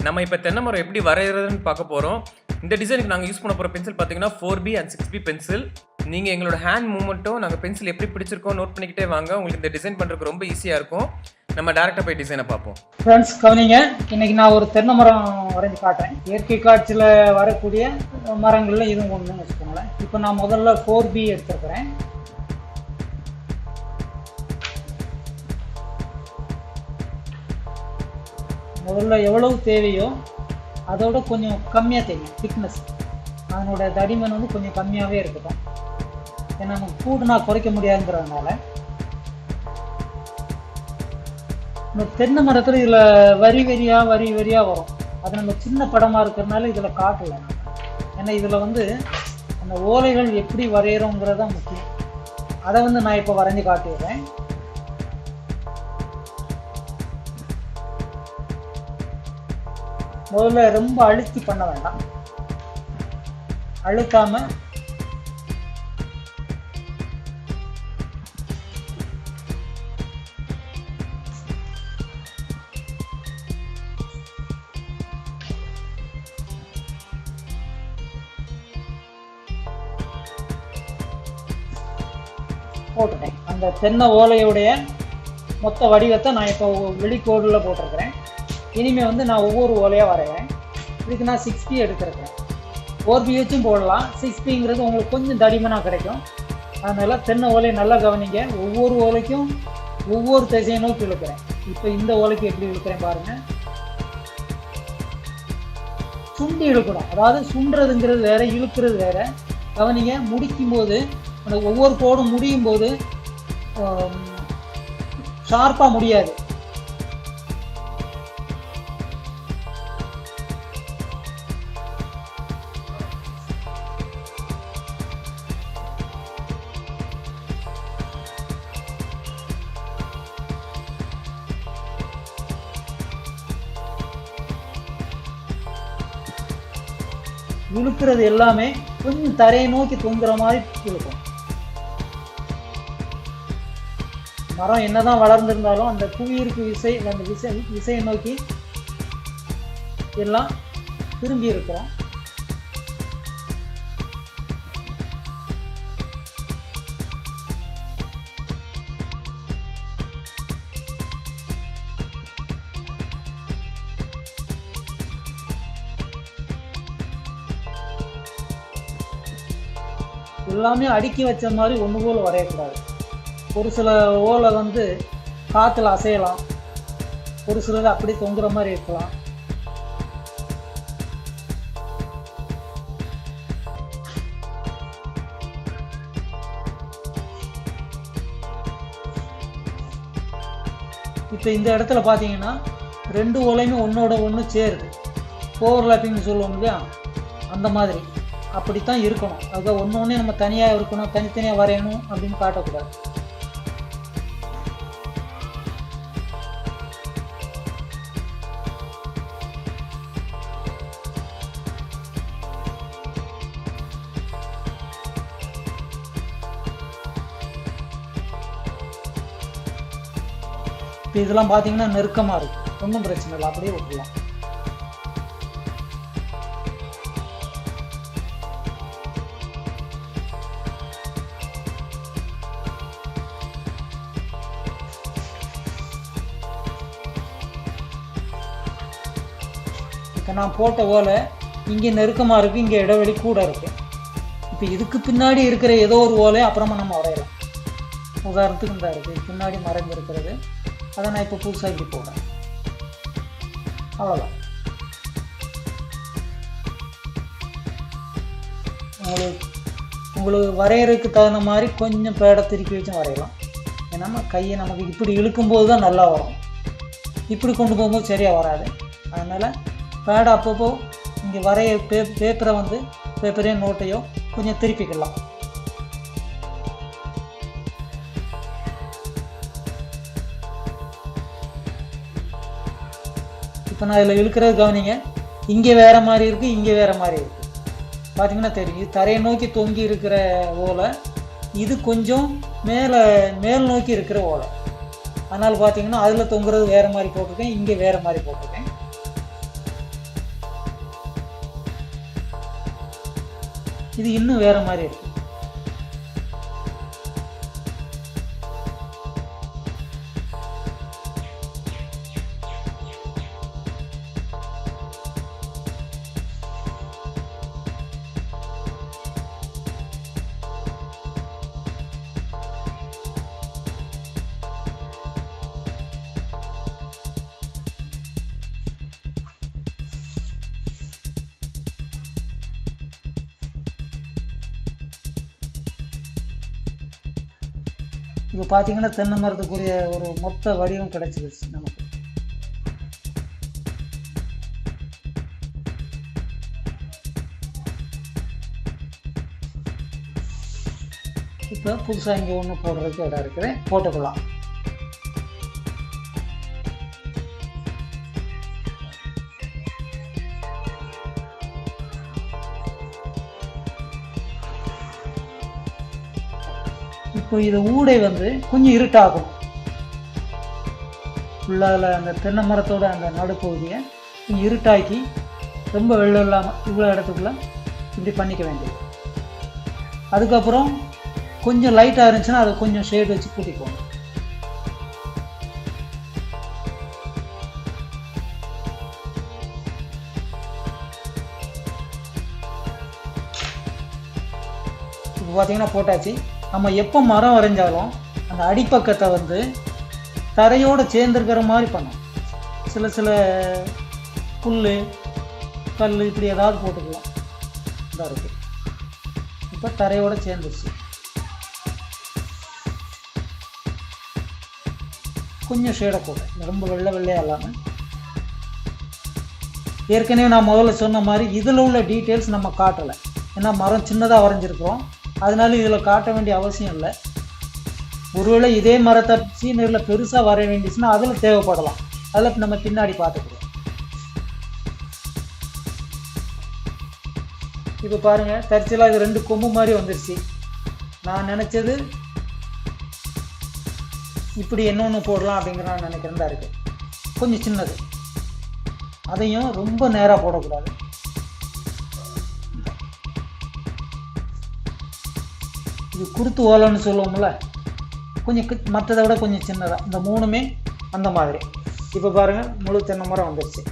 நம்ம இப்போ தென்னை மரம் எப்படி வரைகிறதுன்னு பார்க்க போகிறோம். இந்த டிசைனுக்கு நாங்கள் யூஸ் பண்ண போகிற பென்சில் பார்த்தீங்கன்னா 4B and 6B பென்சில். நீங்கள் எங்களோட ஹேண்ட் மூவ்மெண்ட்டும் நாங்கள் பென்சில் எப்படி பிடிச்சிருக்கோம் நோட் பண்ணிக்கிட்டே வாங்க. உங்களுக்கு இந்த டிசைன் பண்ணுறதுக்கு ரொம்ப ஈஸியாக இருக்கும். நம்ம டேரெக்டாக போய் டிசைனை பார்ப்போம். ஃப்ரெண்ட்ஸ் கவனிங்க, இன்னைக்கு நான் ஒரு தென்னை மரம் வரைஞ்சி காட்டுறேன். இயற்கை காட்சியில் வரக்கூடிய மரங்களில் இதுவும் ஒன்றுன்னு வச்சுக்கோங்களேன். இப்போ நான் முதல்ல 4B எடுத்துருக்கிறேன். முதல்ல எவ்வளவு தேவையோ அதோட கொஞ்சம் கம்மியாக தெரியும் திக்னஸ், அதனோட தடிமன் வந்து கொஞ்சம் கம்மியாகவே இருக்கட்டும். ஏன்னா நம்ம கூடுனா குறைக்க முடியாதுங்கிறதுனால. இந்த தென்னை மரத்தில் இதில் வரி வரியாக வரும். அது நம்ம சின்ன படமாக இருக்கிறதுனால இதில் காட்டலை. ஏன்னா இதில் வந்து அந்த ஓலைகள் எப்படி வரைகிறோங்கிறத முக்கியம். அதை வந்து நான் இப்போ வரைஞ்சி காட்டிடுறேன். முதல்ல ரொம்ப அழுத்தி பண்ண வேண்டாம், அழுத்தாம போட்டுட்டேன். அந்த தென்னை ஓலையுடைய மொத்த வடிவத்தை நான் இப்போ வெளிக்கோடில் போட்டிருக்கிறேன். இனிமேல் வந்து நான் ஒவ்வொரு ஓலையாக வரைகிறேன். இதுக்கு நான் 6B எடுத்துருக்கிறேன். 4B வச்சும் போடலாம். 6Bங்கிறது உங்களுக்கு கொஞ்சம் தடிமனாக கிடைக்கும். அதனால் தென்னை ஓலையை நல்லா கவனிங்க. ஒவ்வொரு ஓலைக்கும் ஒவ்வொரு திசையை நோக்கி இழுக்கிறேன். இப்போ இந்த ஓலைக்கு எப்படி இழுக்கிறேன் பாருங்கள். சுண்டி இழுக்கணும். அதாவது சுண்டுறதுங்கிறது வேற, இழுக்கிறது வேற. கவனிங்க, முடிக்கும் போது ஒவ்வொரு கோடும் முடியும் போது ஷார்ப்பாக முடியாது. இழுக்கிறது எல்லாமே கொஞ்சம் தரையை நோக்கி தொங்குற மாதிரி இழுக்கும். மரம் என்னதான் வளர்ந்திருந்தாலும் அந்த புவியீர்ப்பு விசை, அந்த விசையை நோக்கி எல்லாம் திரும்பி இருக்கிறோம். எல்லாமே அடுக்கி வச்ச மாதிரி ஒன்று போல் வரையக்கூடாது. ஒரு சில ஓலை வந்து காற்றுல அசையலாம், ஒரு சிலது அப்படி தொங்குற மாதிரி இருக்கலாம். இப்போ இந்த இடத்துல பார்த்தீங்கன்னா ரெண்டு ஓலையுமே ஒன்றோட ஒன்று சேருது. ஓவர்லாப்பிங்னு சொல்லுவோம் இல்லையா, அந்த மாதிரி அப்படித்தான் இருக்கணும். அதுக்காக ஒன்று ஒன்றே நம்ம தனியாக இருக்கணும், தனித்தனியாக வரையணும் அப்படின்னு காட்டக்கூடாது. இப்போ இதெல்லாம் பார்த்தீங்கன்னா நெருக்கமாக இருக்கு, ஒன்றும் பிரச்சனை இல்லை, அப்படியே விட்டுலாம். இப்போ நான் போட்ட ஓலை இங்கே நெருக்கமாக இருக்குது, இங்கே இடைவெளி கூட இருக்குது. இப்போ இதுக்கு பின்னாடி இருக்கிற ஏதோ ஒரு ஓலை அப்புறமா நம்ம வரையலாம். உதாரணத்துக்கு இந்த இருக்குது பின்னாடி மறைஞ்சிருக்கிறது, அதை நான் இப்போ புதுசாக இப்படி போடுறேன். அவ்வளோதான். உங்களுக்கு வரைகிறதுக்கு தகுந்த மாதிரி கொஞ்சம் பேடை திருப்பி வச்சும் வரையலாம். ஏன்னா கையை நமக்கு இப்படி இழுக்கும்போது தான் நல்லா வரும், இப்படி கொண்டு போகும்போது சரியாக வராது. அதனால் பேடை அப்பப்போ இங்கே வரைய பேப்பரை வந்து பேப்பரையோ நோட்டையோ கொஞ்சம் திருப்பிக்கலாம். இப்போ நான் இதில் இழுக்கிறது கவனிங்க, இங்கே வேறு மாதிரி இருக்குது, இங்கே வேறு மாதிரி இருக்குது. பார்த்தீங்கன்னா தெரியும், தரையை நோக்கி தொங்கி இருக்கிற ஓலை, இது கொஞ்சம் மேல் நோக்கி இருக்கிற ஓலை. அதனால் பார்த்தீங்கன்னா அதில் தொங்குறது வேறு மாதிரி போட்டிருக்கேன், இங்கே வேறு மாதிரி போட்டிருக்கேன். இது இன்னும் வேறு மாதிரி இருக்குது. இப்போ பார்த்தீங்கன்னா தென்னை மரத்துக்குரிய ஒரு மொத்த வடிவம் கிடைச்சிருச்சு நமக்கு. இப்போ புதுசாக இங்கே ஒன்று போடுறதுக்கு இடம் இருக்குது, போட்டுக்கலாம். இப்போ இது ஊடை வந்து கொஞ்சம் இருட்டாகும். ஃபுல்லாக அந்த தென்னை மரத்தோட அந்த நடுப்பகுதியை கொஞ்சம் இருட்டாக்கி ரொம்ப வெள்ளம் இல்லாமல் இவ்வளோ இடத்துக்குள்ள இப்படி பண்ணிக்க வேண்டியது. அதுக்கப்புறம் கொஞ்சம் லைட்டாக இருந்துச்சுன்னா அதை கொஞ்சம் ஷேட் வச்சு கூட்டிக்கோங்க. இப்போ பார்த்தீங்கன்னா போட்டாச்சு. நம்ம எப்போ மரம் வரைஞ்சாலும் அந்த அடிப்பக்கத்தை வந்து தரையோடு சேர்ந்துருக்கிற மாதிரி பண்ணோம். சில புல் கல் இப்படி ஏதாவது போட்டுக்கலாம். இதாக இருக்குது. இப்போ தரையோடு சேர்ந்துருச்சு. கொஞ்சம் ஷேடை போட்டேன், ரொம்ப வெள்ளையாக இல்லாமல். ஏற்கனவே நான் முதல்ல சொன்ன மாதிரி இதில் உள்ள டீட்டெயில்ஸ் நம்ம காட்டலை. ஏன்னா மரம் சின்னதாக வரைஞ்சிருக்கிறோம், அதனால இதில் காட்ட வேண்டிய அவசியம் இல்லை. ஒருவேளை இதே மரத்தை சீனரில் பெருசாக வரைய வேண்டிச்சுன்னா அதில் தேவைப்படலாம். அதில் நம்ம பின்னாடி பார்த்துக்கிறோம். இப்போ பாருங்கள், தற்செயலாக இது 2 கொம்பு மாதிரி வந்துருச்சு. நான் நினச்சது இப்படி இன்னொன்று போடலாம் அப்படிங்கிற நான் நினைக்கிறேன் தான் இருக்குது. கொஞ்சம் சின்னது, அதையும் ரொம்ப நேராக போடக்கூடாது. இது குருத்து ஓலைன்னு சொல்லுவோம்ல, கொஞ்சம் மற்றதை விட கொஞ்சம் சின்னதாக. இந்த 3மே அந்த மாதிரி. இப்போ பாருங்கள், முழு தென்னை மரம் வந்துருச்சு.